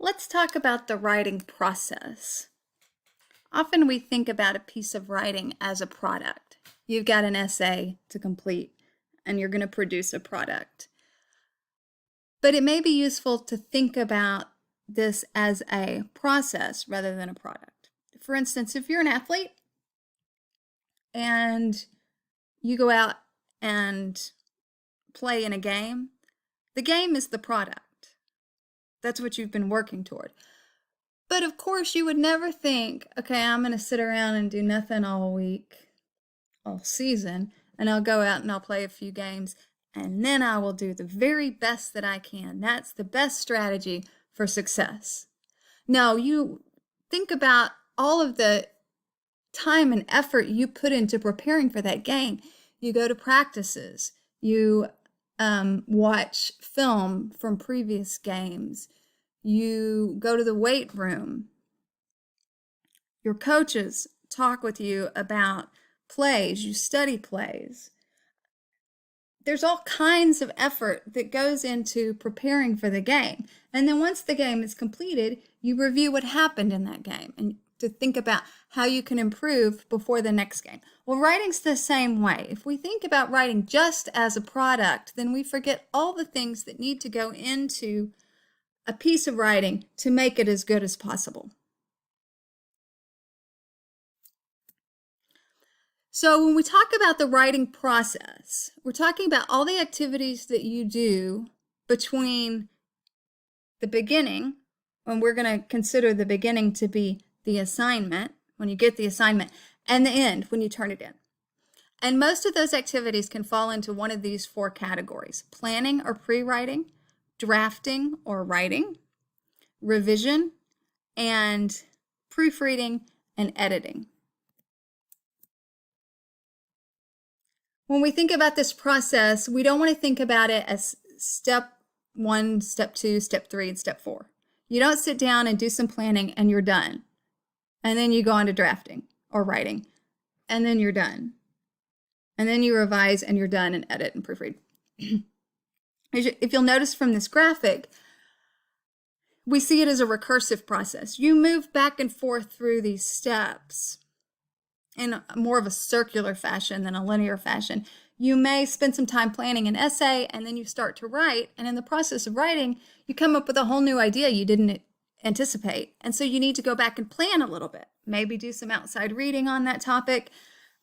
Let's talk about the writing process. Often we think about a piece of writing as a product. You've got an essay to complete and you're going to produce a product. But it may be useful to think about this as a process rather than a product. For instance, if you're an athlete and you go out and play in a game, the game is the product. That's what you've been working toward. But of course, you would never think, okay, I'm going to sit around and do nothing all week, all season, and I'll go out and I'll play a few games, and then I will do the very best that I can. That's the best strategy for success. No, you think about all of the time and effort you put into preparing for that game. You go to practices, you watch film from previous games, you go to the weight room, your coaches talk with you about plays, you study plays. There's all kinds of effort that goes into preparing for the game. And then once the game is completed, you review what happened in that game and to think about how you can improve before the next game. Well, writing's the same way. If we think about writing just as a product, then we forget all the things that need to go into a piece of writing to make it as good as possible. So when we talk about the writing process, we're talking about all the activities that you do between the beginning, when we're going to consider the beginning to be the assignment, when you get the assignment, and the end, when you turn it in. And most of those activities can fall into one of these four categories: planning or pre-writing, drafting or writing, revision, and proofreading and editing. When we think about this process, we don't want to think about it as step 1, step 2, step 3, and step 4. You don't sit down and do some planning and you're done. And then you go on to drafting or writing, and then you're done. And then you revise and you're done and edit and proofread. If you'll notice from this graphic, we see it as a recursive process. You move back and forth through these steps in more of a circular fashion than a linear fashion. You may spend some time planning an essay and then you start to write, and in the process of writing, you come up with a whole new idea you didn't anticipate. And so you need to go back and plan a little bit. Maybe do some outside reading on that topic.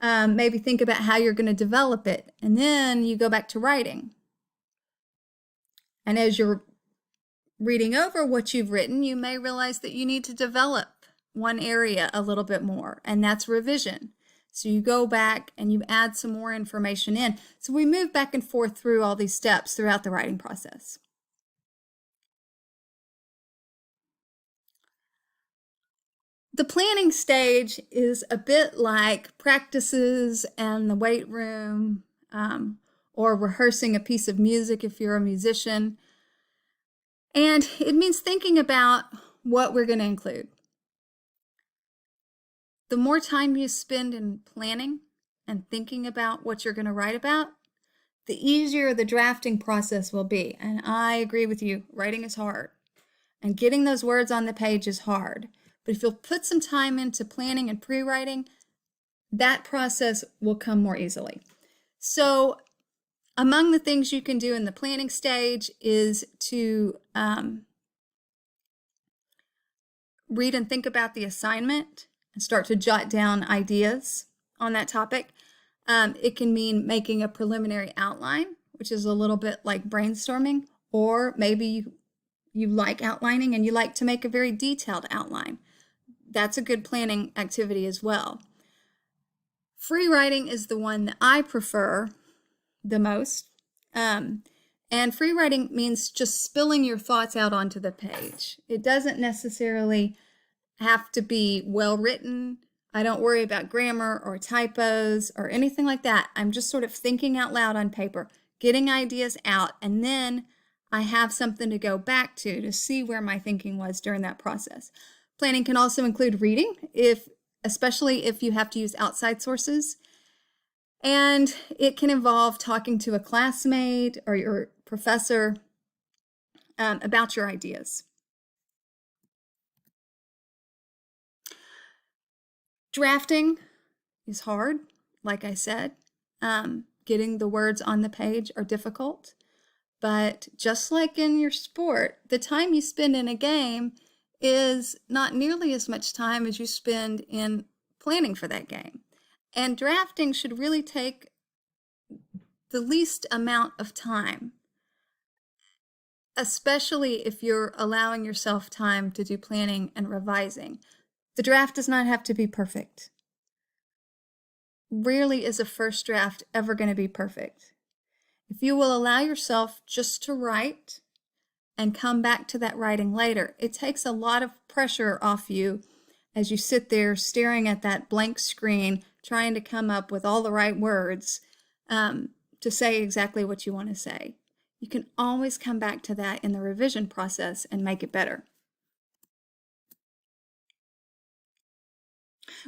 Maybe think about how you're going to develop it. And then you go back to writing. And as you're reading over what you've written, you may realize that you need to develop one area a little bit more, and that's revision. So you go back and you add some more information in. So we move back and forth through all these steps throughout the writing process. The planning stage is a bit like practices and the weight room, or rehearsing a piece of music if you're a musician. And it means thinking about what we're going to include. The more time you spend in planning and thinking about what you're going to write about, the easier the drafting process will be. And I agree with you, writing is hard. And getting those words on the page is hard. But if you'll put some time into planning and pre-writing, that process will come more easily. So among the things you can do in the planning stage is to read and think about the assignment and start to jot down ideas on that topic. It can mean making a preliminary outline, which is a little bit like brainstorming, or maybe you like outlining and you like to make a very detailed outline. That's a good planning activity as well. Free writing is the one that I prefer the most. And free writing means just spilling your thoughts out onto the page. It doesn't necessarily have to be well written. I don't worry about grammar or typos or anything like that. I'm just sort of thinking out loud on paper, getting ideas out, and then I have something to go back to see where my thinking was during that process. Planning can also include reading, especially if you have to use outside sources. And it can involve talking to a classmate or your professor about your ideas. Drafting is hard, like I said. Getting the words on the page are difficult. But just like in your sport, the time you spend in a game is not nearly as much time as you spend in planning for that game. And drafting should really take the least amount of time, especially if you're allowing yourself time to do planning and revising. The draft does not have to be perfect. Rarely is a first draft ever going to be perfect. If you will allow yourself just to write and come back to that writing later, it takes a lot of pressure off you as you sit there staring at that blank screen, trying to come up with all the right words to say exactly what you want to say. You can always come back to that in the revision process and make it better.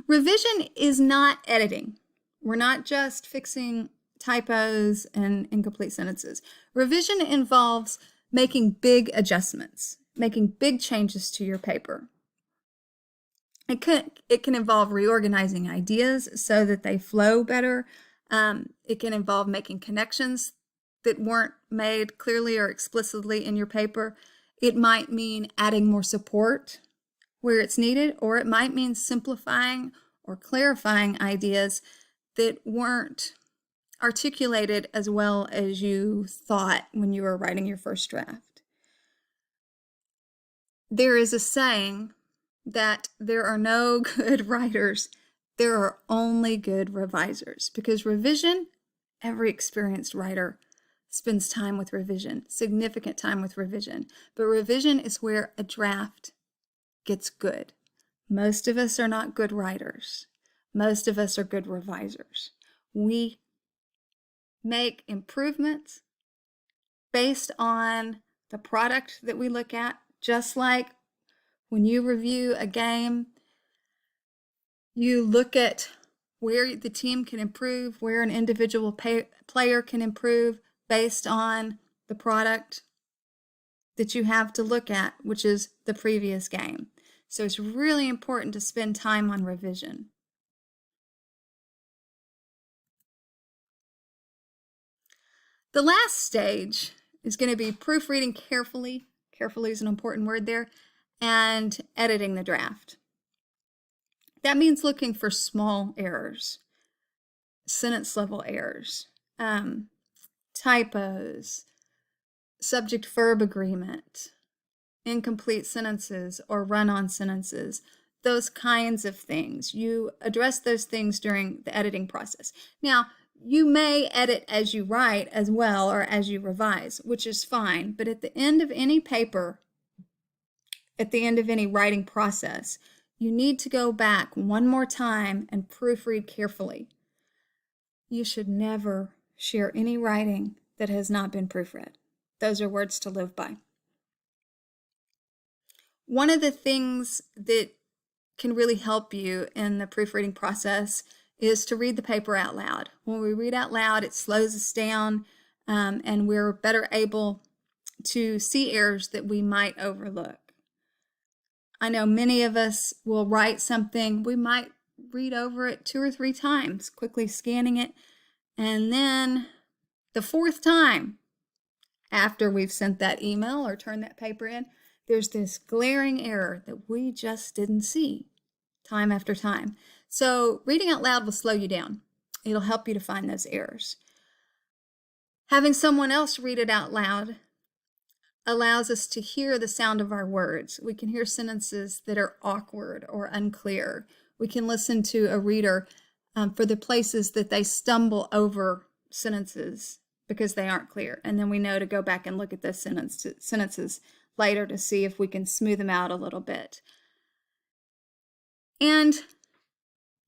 Revision is not editing. We're not just fixing typos and incomplete sentences. Revision involves making big adjustments, making big changes to your paper. It can involve reorganizing ideas so that they flow better. It can involve making connections that weren't made clearly or explicitly in your paper. It might mean adding more support where it's needed, or it might mean simplifying or clarifying ideas that weren't articulated as well as you thought when you were writing your first draft. There is a saying that there are no good writers, there are only good revisers, because revision, every experienced writer spends time with revision, significant time with revision, but revision is where a draft gets good. Most of us are not good writers. Most of us are good revisers. We make improvements based on the product that we look at, just like when you review a game, you look at where the team can improve, where an individual player can improve based on the product that you have to look at, which is the previous game. So it's really important to spend time on revision. The last stage is going to be proofreading carefully. Carefully is an important word there. And editing the draft. That means looking for small errors, sentence level errors, typos, subject-verb agreement, incomplete sentences or run-on sentences, those kinds of things. You address those things during the editing process. Now, you may edit as you write as well or as you revise, which is fine, but at the end of any paper, at the end of any writing process, you need to go back one more time and proofread carefully. You should never share any writing that has not been proofread. Those are words to live by. One of the things that can really help you in the proofreading process is to read the paper out loud. When we read out loud, it slows us down and we're better able to see errors that we might overlook. I know many of us will write something, we might read over it 2 or 3 times, quickly scanning it, and then the 4th time after we've sent that email or turned that paper in, there's this glaring error that we just didn't see time after time. So reading out loud will slow you down. It'll help you to find those errors. Having someone else read it out loud allows us to hear the sound of our words. We can hear sentences that are awkward or unclear. We can listen to a reader for the places that they stumble over sentences because they aren't clear. And then we know to go back and look at those sentences later to see if we can smooth them out a little bit. And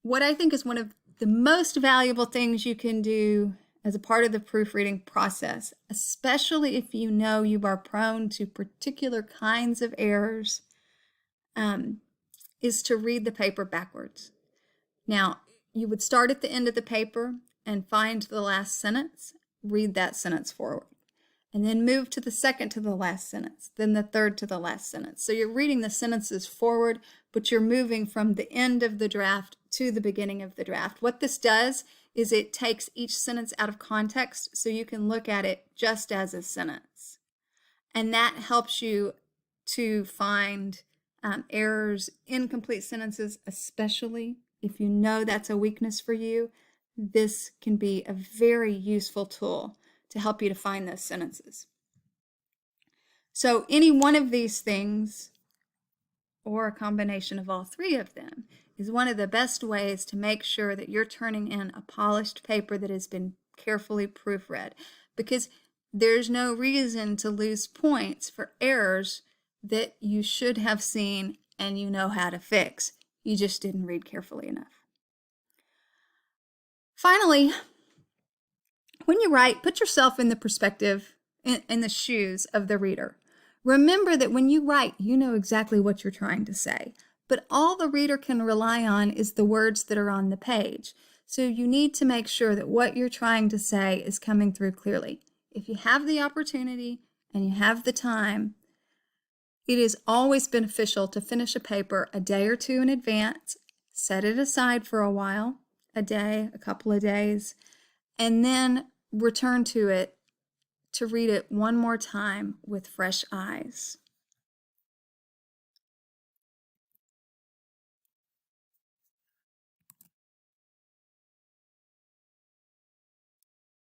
what I think is one of the most valuable things you can do as a part of the proofreading process, especially if you know you are prone to particular kinds of errors, is to read the paper backwards. Now, you would start at the end of the paper and find the last sentence, read that sentence forward, and then move to the second to the last sentence, then the third to the last sentence. So you're reading the sentences forward, but you're moving from the end of the draft to the beginning of the draft. What this does is it takes each sentence out of context so you can look at it just as a sentence. And that helps you to find errors, incomplete sentences, especially if you know that's a weakness for you. This can be a very useful tool to help you to find those sentences. So any one of these things, or a combination of all three of them, is one of the best ways to make sure that you're turning in a polished paper that has been carefully proofread, because there's no reason to lose points for errors that you should have seen and you know how to fix. You just didn't read carefully enough. Finally, when you write, put yourself in the perspective, in the shoes of the reader. Remember that when you write, you know exactly what you're trying to say, but all the reader can rely on is the words that are on the page. So you need to make sure that what you're trying to say is coming through clearly. If you have the opportunity and you have the time, it is always beneficial to finish a paper a day or two in advance, set it aside for a while, a day, a couple of days, and then return to it to read it one more time with fresh eyes.